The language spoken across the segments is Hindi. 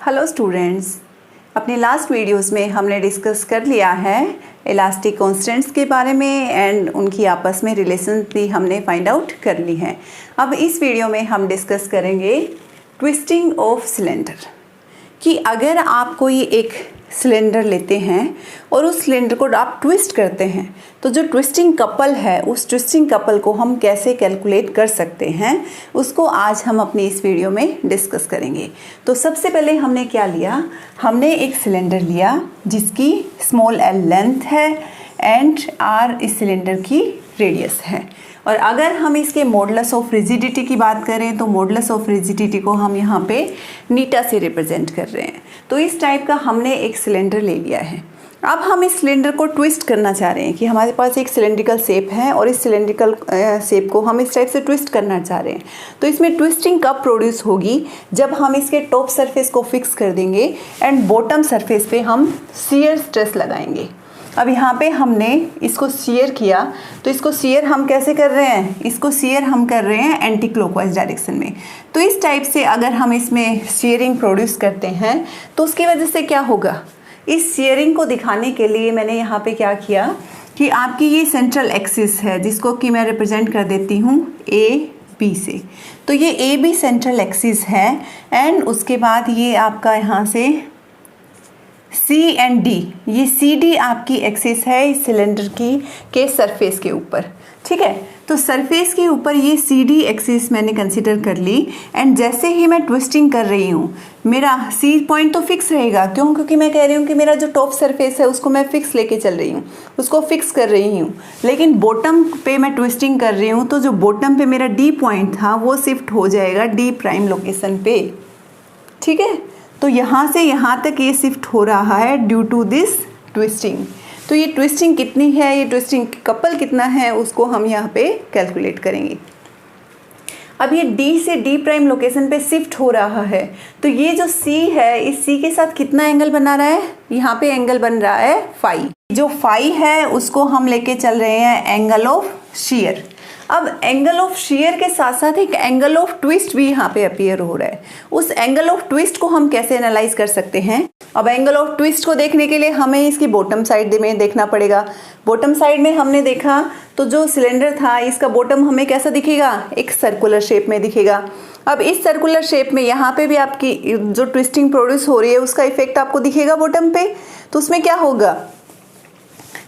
हेलो स्टूडेंट्स, अपने लास्ट वीडियोस में हमने डिस्कस कर लिया है इलास्टिक कांस्टेंट्स के बारे में एंड उनकी आपस में रिलेशन भी हमने फाइंड आउट कर ली है। अब इस वीडियो में हम डिस्कस करेंगे ट्विस्टिंग ऑफ सिलेंडर कि अगर आप कोई एक सिलेंडर लेते हैं और उस सिलेंडर को आप ट्विस्ट करते हैं तो जो ट्विस्टिंग कपल है उस ट्विस्टिंग कपल को हम कैसे कैलकुलेट कर सकते हैं उसको आज हम अपनी इस वीडियो में डिस्कस करेंगे। तो सबसे पहले हमने क्या लिया, हमने एक सिलेंडर लिया जिसकी स्मॉल एल लेंथ है एंड आर इस सिलेंडर की रेडियस है। और अगर हम इसके मॉडुलस ऑफ रिजिडिटी की बात करें तो मॉडुलस ऑफ रिजिडिटी को हम यहाँ पे नीटा से रिप्रेजेंट कर रहे हैं। तो इस टाइप का हमने एक सिलेंडर ले लिया है। अब हम इस सिलेंडर को ट्विस्ट करना चाह रहे हैं कि हमारे पास एक सिलेंड्रिकल शेप है और इस सिलेंड्रिकल शेप को हम इस टाइप से ट्विस्ट करना चाह रहे हैं। तो इसमें ट्विस्टिंग कब प्रोड्यूस होगी, जब हम इसके टॉप सरफेस को फिक्स कर देंगे एंड बॉटम सरफेस पे हम शियर स्ट्रेस लगाएंगे। अब यहाँ पे हमने इसको शियर किया तो इसको शियर हम कैसे कर रहे हैं, इसको शियर हम कर रहे हैं एंटी क्लॉकवाइज डायरेक्शन में। तो इस टाइप से अगर हम इसमें शियरिंग प्रोड्यूस करते हैं तो उसकी वजह से क्या होगा, इस शियरिंग को दिखाने के लिए मैंने यहाँ पे क्या किया कि आपकी ये सेंट्रल एक्सिस है जिसको कि मैं रिप्रेजेंट कर देती हूँ ए बी से। तो ये ए बी सेंट्रल एक्सिस है एंड उसके बाद ये आपका यहाँ से सी एंड डी, ये सी डी आपकी एक्सिस है इस सिलेंडर की के सरफेस के ऊपर। ठीक है, तो सरफेस के ऊपर ये सी डी एक्सिस मैंने कंसिडर कर ली एंड जैसे ही मैं ट्विस्टिंग कर रही हूँ मेरा सी पॉइंट तो फिक्स रहेगा। क्यों? क्योंकि मैं कह रही हूँ कि मेरा जो टॉप सरफेस है उसको मैं फिक्स लेके चल रही हूँ, उसको फिक्स कर रही हूँ। लेकिन बॉटम पे मैं ट्विस्टिंग कर रही हूँ तो जो बॉटम पे मेरा डी पॉइंट था वो शिफ्ट हो जाएगा डी प्राइम लोकेशन पे। ठीक है, तो यहाँ से यहाँ तक ये शिफ्ट हो रहा है ड्यू टू दिस ट्विस्टिंग। तो ये ट्विस्टिंग कितनी है, ये ट्विस्टिंग कपल कितना है उसको हम यहाँ पे कैलकुलेट करेंगे। अब ये D से D प्राइम लोकेशन पे शिफ्ट हो रहा है तो ये जो C है इस C के साथ कितना एंगल बना रहा है, यहाँ पे एंगल बन रहा है फाई। जो फाई है उसको हम लेके चल रहे हैं एंगल ऑफ शियर। अब एंगल ऑफ शियर के साथ साथ एक एंगल ऑफ ट्विस्ट भी यहाँ पे अपीयर हो रहा है। उस एंगल ऑफ ट्विस्ट को हम कैसे एनालाइज कर सकते हैं? अब एंगल ऑफ ट्विस्ट को देखने के लिए हमें इसकी बॉटम साइड में देखना पड़ेगा। बॉटम साइड में हमने देखा तो जो सिलेंडर था इसका बॉटम हमें कैसा दिखेगा, एक सर्कुलर शेप में दिखेगा। अब इस सर्कुलर शेप में यहाँ पे भी आपकी जो ट्विस्टिंग प्रोड्यूस हो रही है उसका इफेक्ट आपको दिखेगा बॉटम पे। तो उसमें क्या होगा,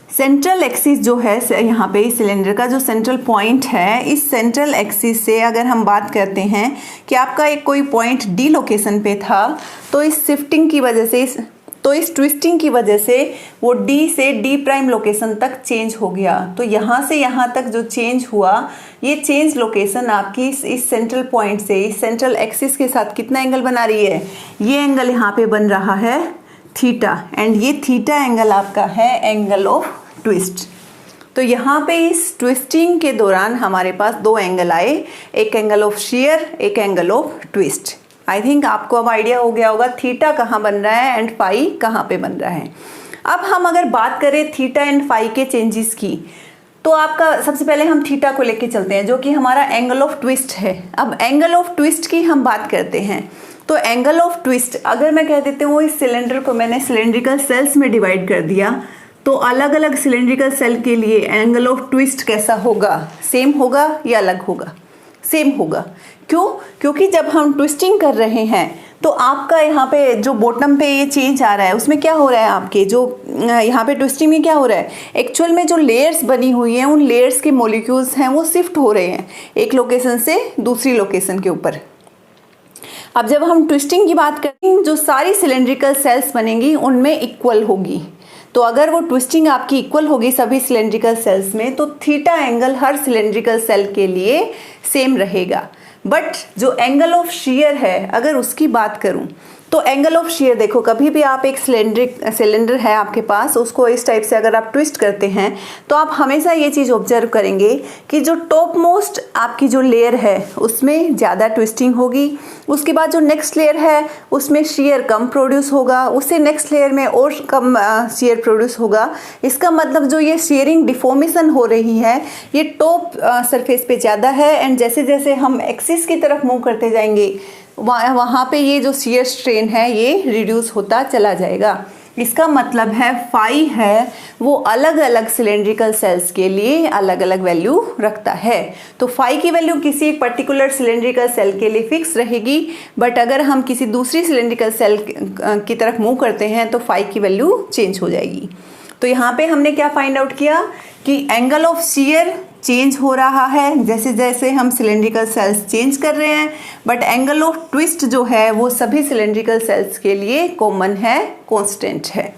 सेंट्रल एक्सिस जो है यहाँ पे इस सिलेंडर का जो सेंट्रल पॉइंट है, इस सेंट्रल एक्सिस से अगर हम बात करते हैं कि आपका एक कोई पॉइंट डी लोकेशन पे था तो इस शिफ्टिंग की वजह से इस ट्विस्टिंग की वजह से वो डी से डी प्राइम लोकेशन तक चेंज हो गया। तो यहाँ से यहाँ तक जो चेंज हुआ, ये चेंज लोकेशन आपकी इस सेंट्रल पॉइंट से इस सेंट्रल एक्सिस के साथ कितना एंगल बना रही है, ये एंगल यहाँ पे बन रहा है थीटा एंड ये थीटा एंगल आपका है एंगल ऑफ ट्विस्ट। तो यहाँ पे इस ट्विस्टिंग के दौरान हमारे पास दो एंगल आए, एक एंगल ऑफ शियर, एक angle of twist. I think आपको अब आइडिया हो गया होगा थीटा कहाँ बन रहा है एंड फाई कहाँ पे बन रहा है। अब हम अगर बात करें थीटा एंड फाई के चेंजेस की तो आपका सबसे पहले हम थीटा को लेके चलते हैं जो कि हमारा एंगल ऑफ ट्विस्ट है। अब एंगल ऑफ ट्विस्ट की हम बात करते हैं तो एंगल ऑफ ट्विस्ट अगर मैं कह देती हूँ इस सिलेंडर को मैंने सिलेंड्रिकल सेल्स में डिवाइड कर दिया तो अलग अलग सिलेंड्रिकल सेल के लिए एंगल ऑफ ट्विस्ट कैसा होगा, सेम होगा या अलग होगा? सेम होगा। क्यों? क्योंकि जब हम ट्विस्टिंग कर रहे हैं तो आपका यहाँ पे जो बॉटम पे ये चेंज आ रहा है उसमें क्या हो रहा है, आपके जो यहाँ पे ट्विस्टिंग में क्या हो रहा है, एक्चुअल में जो लेयर्स बनी हुई हैं उन लेयर्स के मॉलिक्यूल्स हैं वो शिफ्ट हो रहे हैं एक लोकेशन से दूसरी लोकेशन के ऊपर। अब जब हम ट्विस्टिंग की बात करते हैं जो सारी सिलेंड्रिकल सेल्स बनेंगी उनमें इक्वल होगी। तो अगर वो ट्विस्टिंग आपकी इक्वल होगी सभी सिलेंड्रिकल सेल्स में तो थीटा एंगल हर सिलेंड्रिकल सेल के लिए सेम रहेगा। बट जो एंगल ऑफ शियर है अगर उसकी बात करूं तो एंगल ऑफ शियर देखो, कभी भी आप एक सिलेंडर है आपके पास उसको इस टाइप से अगर आप ट्विस्ट करते हैं तो आप हमेशा ये चीज़ ऑब्जर्व करेंगे कि जो टॉप मोस्ट आपकी जो लेयर है उसमें ज़्यादा ट्विस्टिंग होगी, उसके बाद जो नेक्स्ट लेयर है उसमें शियर कम प्रोड्यूस होगा, उससे नेक्स्ट लेयर में और कम शियर प्रोड्यूस होगा। इसका मतलब जो ये शेयरिंग डिफॉर्मेशन हो रही है ये टॉप सरफेस पे ज़्यादा है एंड जैसे जैसे हम एक्सिस की तरफ मूव करते जाएंगे वहाँ पे ये जो शियर स्ट्रेन है ये रिड्यूस होता चला जाएगा। इसका मतलब है फाई है वो अलग अलग सिलेंड्रिकल सेल्स के लिए अलग अलग वैल्यू रखता है। तो फाई की वैल्यू किसी एक पर्टिकुलर सिलेंड्रिकल सेल के लिए फिक्स रहेगी, बट अगर हम किसी दूसरी सिलेंड्रिकल सेल की तरफ मूव करते हैं तो फाई की वैल्यू चेंज हो जाएगी। तो यहाँ पे हमने क्या फाइंड आउट किया कि एंगल ऑफ शियर चेंज हो रहा है जैसे जैसे हम सिलेंड्रिकल सेल्स चेंज कर रहे हैं, बट एंगल ऑफ ट्विस्ट जो है वो सभी सिलेंड्रिकल सेल्स के लिए कॉमन है, कांस्टेंट है।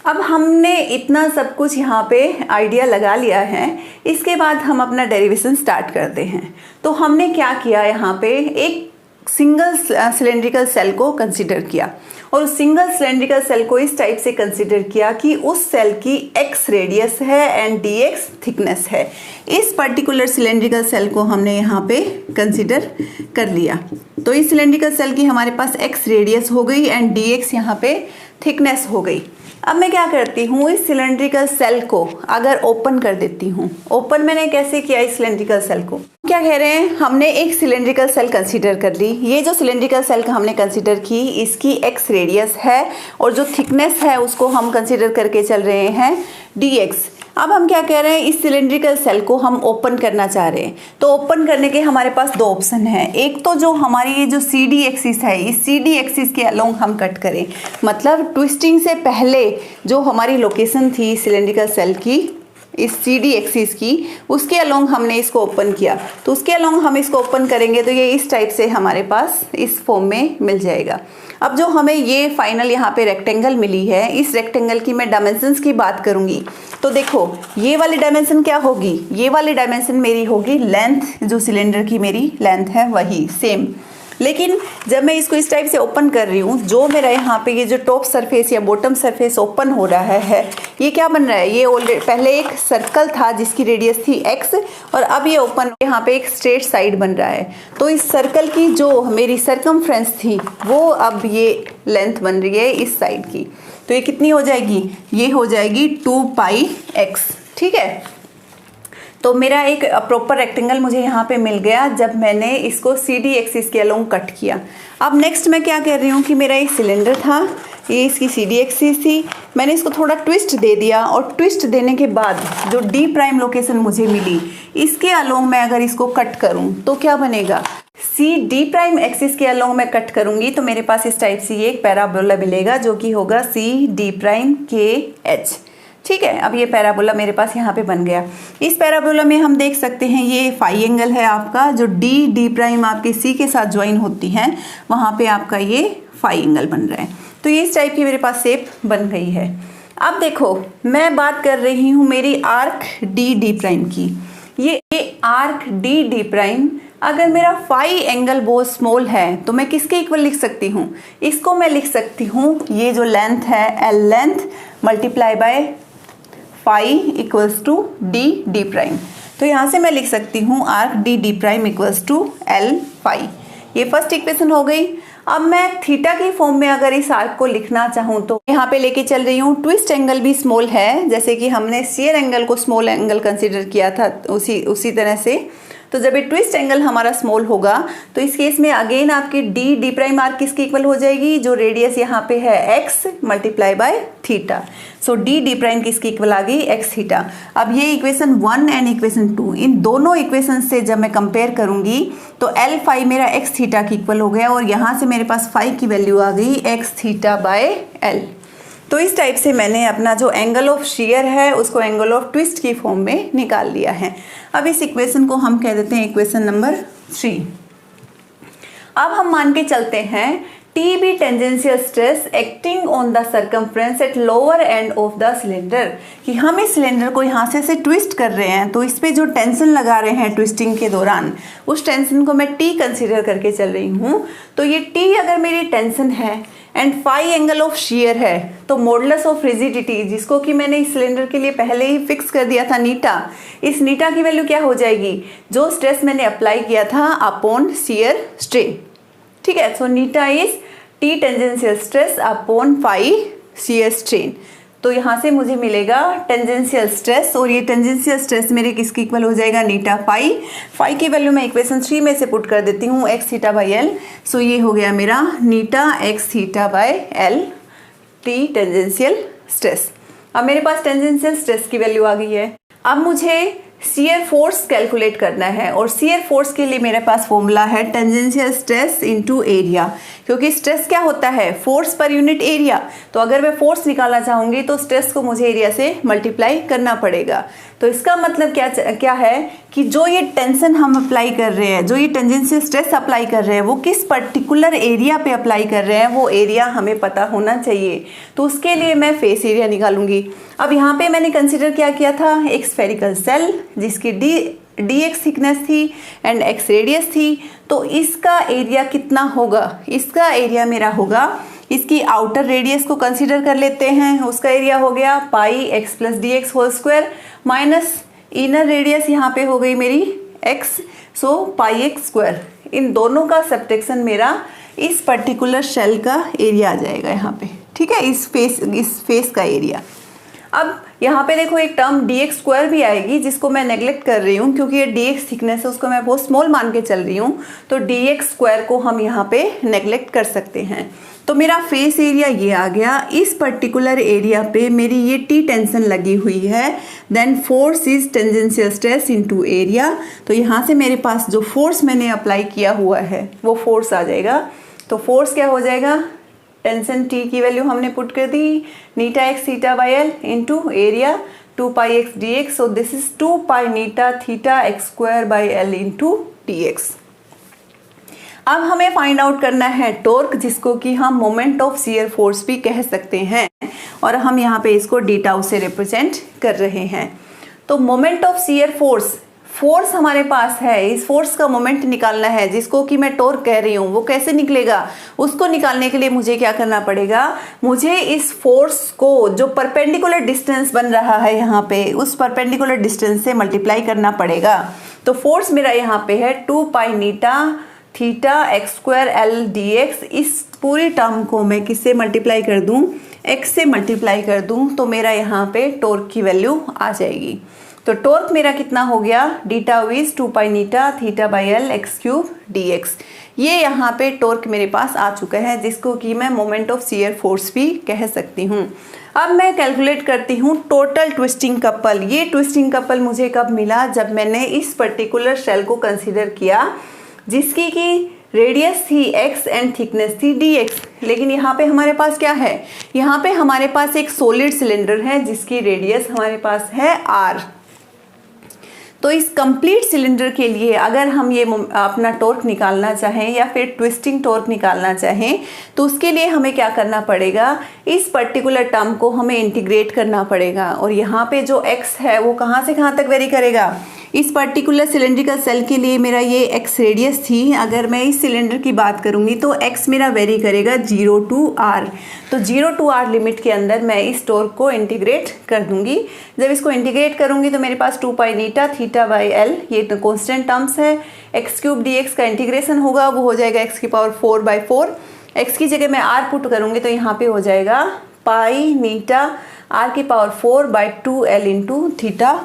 अब हमने इतना सब कुछ यहाँ पे आइडिया लगा लिया है, इसके बाद हम अपना डेरिवेशन स्टार्ट करते हैं। तो हमने क्या किया, यहाँ पे एक सिंगल सिलेंड्रिकल सेल को कंसीडर किया और उस सिंगल सिलेंड्रिकल सेल को इस टाइप से कंसीडर किया कि उस सेल की x रेडियस है एंड dx थिकनेस है। इस पर्टिकुलर सिलेंड्रिकल सेल को हमने यहाँ पे कंसीडर कर लिया। तो इस सिलेंड्रिकल सेल की हमारे पास x रेडियस हो गई एंड dx यहाँ पे थिकनेस हो गई। अब मैं क्या करती हूँ, इस सिलेंड्रिकल सेल को अगर ओपन कर देती हूँ। ओपन मैंने कैसे किया इस सिलेंड्रिकल सेल को, क्या कह रहे हैं, हमने एक सिलेंड्रिकल सेल कंसीडर कर ली। ये जो सिलेंड्रिकल सेल का हमने कंसीडर की इसकी x रेडियस है और जो थिकनेस है उसको हम कंसीडर करके चल रहे हैं dx। अब हम क्या कह रहे हैं, इस सिलेंड्रिकल सेल को हम ओपन करना चाह रहे हैं। तो ओपन करने के हमारे पास दो ऑप्शन है। एक तो जो हमारी ये जो CD एक्सिस है, इस CD एक्सिस के अलोंग हम कट करें, मतलब ट्विस्टिंग से पहले जो हमारी लोकेशन थी सिलेंड्रिकल सेल की, इस CD एक्सिस की, उसके अलोंग हमने इसको ओपन किया। तो उसके अलोंग हम इसको ओपन करेंगे तो ये इस टाइप से हमारे पास इस फॉर्म में मिल जाएगा। अब जो हमें ये फाइनल यहाँ पे रेक्टेंगल मिली है, इस रेक्टेंगल की मैं डायमेंशंस की बात करूँगी तो देखो ये वाली डायमेंशन क्या होगी, ये वाली डायमेंशन मेरी होगी लेंथ, जो सिलेंडर की मेरी लेंथ है वही सेम। लेकिन जब मैं इसको इस टाइप से ओपन कर रही हूँ, जो मेरा यहाँ पे ये जो टॉप सरफेस या बॉटम सरफेस ओपन हो रहा है ये क्या बन रहा है, ये ऑलरेडी पहले एक सर्कल था जिसकी रेडियस थी x और अब ये ओपन यहाँ पे एक स्ट्रेट साइड बन रहा है। तो इस सर्कल की जो मेरी सरकमफ्रेंस थी वो अब ये लेंथ बन रही है इस साइड की। तो ये कितनी हो जाएगी, ये हो जाएगी 2πx। ठीक है, तो मेरा एक प्रॉपर रेक्टेंगल मुझे यहाँ पे मिल गया जब मैंने इसको CD एक्सिस के अलोंग कट किया। अब नेक्स्ट मैं क्या कर रही हूँ कि मेरा एक सिलेंडर था, ये इसकी CD एक्सिस थी, मैंने इसको थोड़ा ट्विस्ट दे दिया और ट्विस्ट देने के बाद जो D' लोकेशन मुझे मिली इसके अलोंग मैं अगर इसको कट करूँ तो क्या बनेगा, CD' एक्सिस के अलोंग मैं कट करूँगी तो मेरे पास इस टाइप से ये एक पैराबोला मिलेगा जो कि होगा CD'KH। ठीक है, अब ये पैराबोला मेरे पास यहाँ पे बन गया। इस पैराबोला में हम देख सकते हैं ये फाई एंगल है आपका, जो D' आपके C के साथ ज्वाइन होती हैं वहाँ पे आपका ये फाई एंगल बन रहा है। तो ये इस टाइप की मेरे पास शेप बन गई है। अब देखो मैं बात कर रही हूँ मेरी आर्क D' की। ये आर्क D' अगर मेरा फाई एंगल बहुत स्मॉल है तो मैं किसके इक्वल लिख सकती हूँ, इसको मैं लिख सकती हूँ ये जो लेंथ है L length multiply by phi equals to D'। तो यहाँ से मैं लिख सकती हूँ arc D' equals to L phi. ये फर्स्ट इक्वेशन हो गई। अब मैं थीटा की फॉर्म में अगर इस आर्क को लिखना चाहूँ तो यहाँ पे लेके चल रही हूँ। ट्विस्ट एंगल भी स्मॉल है, जैसे कि हमने शियर एंगल को स्मॉल एंगल कंसीडर किया था उसी तरह से। तो जब ये ट्विस्ट एंगल हमारा स्मॉल होगा तो इस केस में अगेन आपकी D' आर्क किसकी इक्वल हो जाएगी, जो रेडियस यहाँ पे है x multiply by theta. So D' किसकी इक्वल आ गई, x थीटा। अब ये इक्वेशन 1 एंड इक्वेशन 2, इन दोनों इक्वेशन से जब मैं कंपेयर करूंगी तो L फाई मेरा x थीटा की इक्वल हो गया और यहाँ से मेरे पास फाई की वैल्यू आ गई x थीटा बाय L। तो इस टाइप से मैंने अपना जो एंगल ऑफ शियर है उसको एंगल ऑफ ट्विस्ट की फॉर्म में निकाल लिया है। अब इस इक्वेशन को हम कह देते हैं इक्वेशन नंबर 3। अब हम मान के चलते हैं T be tangential stress acting on the circumference at lower end of the cylinder, कि हम इस सिलेंडर को यहाँ से ट्विस्ट कर रहे हैं तो इस पे जो टेंशन लगा रहे हैं ट्विस्टिंग के दौरान उस टेंशन को मैं T कंसीडर करके चल रही हूँ। तो ये T अगर मेरी टेंशन है and phi angle of shear है तो मॉडुलस ऑफ रिजिडिटी, जिसको कि मैंने इस सिलेंडर के लिए पहले ही फिक्स कर दिया था नीटा, इस नीटा की वैल्यू क्या हो जाएगी, जो स्ट्रेस मैंने अप्लाई किया था अपॉन शियर स्ट्रेन। ठीक है, so eta is T tangential stress upon phi shear strain. तो यहाँ से मुझे मिलेगा टेंजेंशियल स्ट्रेस, और ये टेंजेंशियल स्ट्रेस मेरे किसके इक्वल हो जाएगा, नीटा फाई। फाई की वैल्यू मैं इक्वेशन 3 में से पुट कर देती हूँ, x theta by L. So ये हो गया मेरा eta x theta by L T tangential stress. अब मेरे पास टेंजेंशियल स्ट्रेस की वैल्यू आ गई है। अब मुझे शियर फोर्स कैलकुलेट करना है, और शियर फोर्स के लिए मेरे पास फॉर्मूला है टेंजेंशियल स्ट्रेस इनटू एरिया, क्योंकि स्ट्रेस क्या होता है, फोर्स पर यूनिट एरिया। तो अगर मैं फोर्स निकालना चाहूँगी तो स्ट्रेस को मुझे एरिया से मल्टीप्लाई करना पड़ेगा। तो इसका मतलब क्या है कि जो ये टेंशन हम अप्लाई कर रहे हैं, जो ये टेंजेंशियल स्ट्रेस अप्लाई कर रहे हैं, वो किस पर्टिकुलर एरिया पे अप्लाई कर रहे हैं, वो एरिया हमें पता होना चाहिए। तो उसके लिए मैं फेस एरिया निकालूंगी। अब यहाँ पे मैंने कंसिडर क्या किया था, एक स्फेरिकल सेल जिसकी डी एक्स थिकनेस थी एंड एक्स रेडियस थी। तो इसका एरिया कितना होगा, इसका एरिया मेरा होगा, इसकी आउटर रेडियस को कंसीडर कर लेते हैं, उसका एरिया हो गया pi x plus d x whole square minus inner radius यहाँ पे हो गई मेरी x, so pi x square. इन दोनों का सब्ट्रैक्शन मेरा इस पर्टिकुलर शेल का एरिया आ जाएगा यहाँ पे, ठीक है, इस फेस का एरिया। अब यहाँ पे देखो एक टर्म डी एक्स स्क्वायर भी आएगी, जिसको मैं नेग्लेक्ट कर रही हूँ क्योंकि ये डी एक्स थिकनेस है, उसको मैं बहुत स्मॉल मान के चल रही हूँ। तो डी एक्स स्क्वायर को हम यहाँ पे नेग्लेक्ट कर सकते हैं। तो मेरा फेस एरिया ये आ गया। इस पर्टिकुलर एरिया पे मेरी ये टी टेंशन लगी हुई है, then force is tangential stress into area. तो यहाँ से मेरे पास जो फोर्स मैंने अप्लाई किया हुआ है वो फोर्स आ जाएगा। तो फोर्स क्या हो जाएगा, टेंशन टी की वैल्यू हमने पुट कर दी, eta x theta by L into area 2 pi x d x. So this is 2 pi eta theta x square by L into d x. अब हमें फाइंड आउट करना है टॉर्क, जिसको कि हम मोमेंट ऑफ शियर फोर्स भी कह सकते हैं, और हम यहाँ पे इसको डी टाउ से रिप्रेजेंट कर रहे हैं। तो मोमेंट ऑफ शियर फोर्स हमारे पास है, इस फोर्स का मोमेंट निकालना है, जिसको कि मैं टॉर्क कह रही हूँ। वो कैसे निकलेगा, उसको निकालने के लिए मुझे क्या करना पड़ेगा, मुझे इस फोर्स को जो परपेंडिकुलर डिस्टेंस बन रहा है यहाँ पे, उस परपेंडिकुलर डिस्टेंस से मल्टीप्लाई करना पड़ेगा। तो फोर्स मेरा यहाँ पे है 2 pi eta theta x square L d x. इस पूरी टर्म को मैं किससे मल्टीप्लाई कर दूँ, एक्स से मल्टीप्लाई कर दूँ, तो मेरा यहाँ पे टॉर्क की वैल्यू आ जाएगी। तो टॉर्क मेरा कितना हो गया, D tau is 2 pi eta theta by L x cube D x. ये यहाँ पे टॉर्क मेरे पास आ चुका है, जिसको कि मैं मोमेंट ऑफ शियर फोर्स भी कह सकती हूँ। अब मैं कैलकुलेट करती हूँ टोटल ट्विस्टिंग कपल। ये ट्विस्टिंग कपल मुझे कब मिला, जब मैंने इस पर्टिकुलर शेल को कंसिडर किया, जिसकी की रेडियस थी x एंड थिकनेस थी dx। लेकिन यहाँ पे हमारे पास क्या है, यहाँ पे हमारे पास एक सॉलिड सिलेंडर है जिसकी रेडियस हमारे पास है r। तो इस कंप्लीट सिलेंडर के लिए अगर हम ये अपना टॉर्क निकालना चाहें या फिर ट्विस्टिंग टॉर्क निकालना चाहें, तो उसके लिए हमें क्या करना पड़ेगा, इस पर्टिकुलर टर्म को हमें इंटीग्रेट करना पड़ेगा। और यहाँ पे जो x है वो कहाँ से कहाँ तक वेरी करेगा, इस पर्टिकुलर सिलेंड्रिकल सेल के लिए मेरा ये x रेडियस थी, अगर मैं इस सिलेंडर की बात करूँगी तो x मेरा वेरी करेगा 0 to r। तो 0 to r लिमिट के अंदर मैं इस टॉर्क को इंटीग्रेट कर दूंगी। जब इसको इंटीग्रेट करूंगी तो मेरे पास 2 pi eta theta by L, ये तो कॉन्स्टेंट टर्म्स है, एक्स क्यूब डी एक्स का इंटीग्रेशन होगा, वो हो जाएगा एक्स की पावर 4/4। एक्स की जगह मैं r पुट करूँगी तो यहाँ पे हो जाएगा पाई नीटा r की power 4/2l into theta.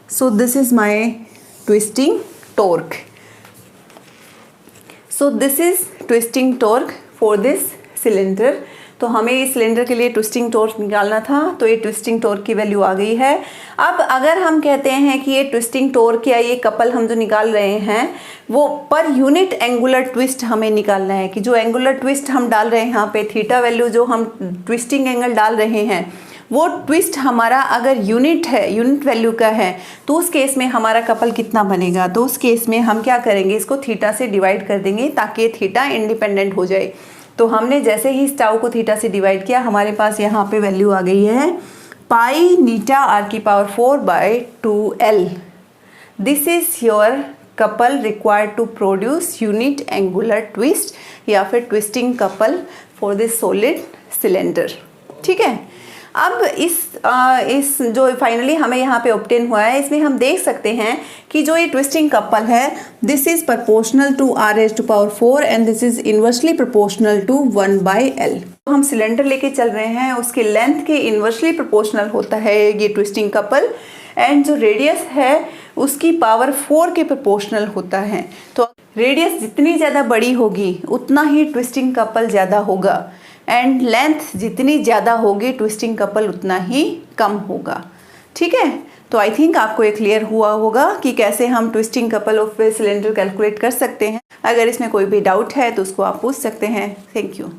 So this is my twisting torque. So this is twisting torque for this cylinder. तो हमें इस सिलेंडर के लिए ट्विस्टिंग टॉर्क निकालना था, तो ये ट्विस्टिंग टॉर्क की वैल्यू आ गई है। अब अगर हम कहते हैं कि ये ट्विस्टिंग टॉर्क या ये कपल हम जो निकाल रहे हैं वो पर यूनिट एंगुलर ट्विस्ट हमें निकालना है, कि जो एंगुलर ट्विस्ट हम डाल रहे हैं यहाँ पे, थीटा वैल्यू जो हम ट्विस्टिंग एंगल डाल रहे हैं, वो ट्विस्ट हमारा अगर यूनिट है, यूनिट वैल्यू का है, तो उस केस में हमारा कपल कितना बनेगा। तो उस केस में हम क्या करेंगे, इसको थीटा से डिवाइड कर देंगे ताकि ये थीटा इंडिपेंडेंट हो जाए। तो हमने जैसे ही इस टाउ को थीटा से डिवाइड किया, हमारे पास यहाँ पे वैल्यू आ गई है पाई नीटा r की power 4/2l। This is your couple required to produce unit angular twist या फिर twisting couple for this solid cylinder. ठीक है। अब इस जो फाइनली हमें यहाँ पे ऑब्टेन हुआ है, इसमें हम देख सकते हैं कि जो ये ट्विस्टिंग कपल है, this is proportional to r⁴ and this is inversely proportional to 1/l। हम सिलेंडर लेके चल रहे हैं, उसके लेंथ के इनवर्सली प्रोपोर्शनल होता है ये ट्विस्टिंग कपल, एंड जो रेडियस है उसकी पावर 4 के प्रोपोर्शनल होता है। तो रेडियस जितनी ज़्यादा बड़ी होगी उतना ही ट्विस्टिंग कपल ज़्यादा होगा, एंड लेंथ जितनी ज़्यादा होगी ट्विस्टिंग कपल उतना ही कम होगा। ठीक है, तो आई थिंक आपको ये क्लियर हुआ होगा कि कैसे हम twisting couple of cylinder calculate कर सकते हैं। अगर इसमें कोई भी डाउट है तो उसको आप पूछ सकते हैं। Thank you.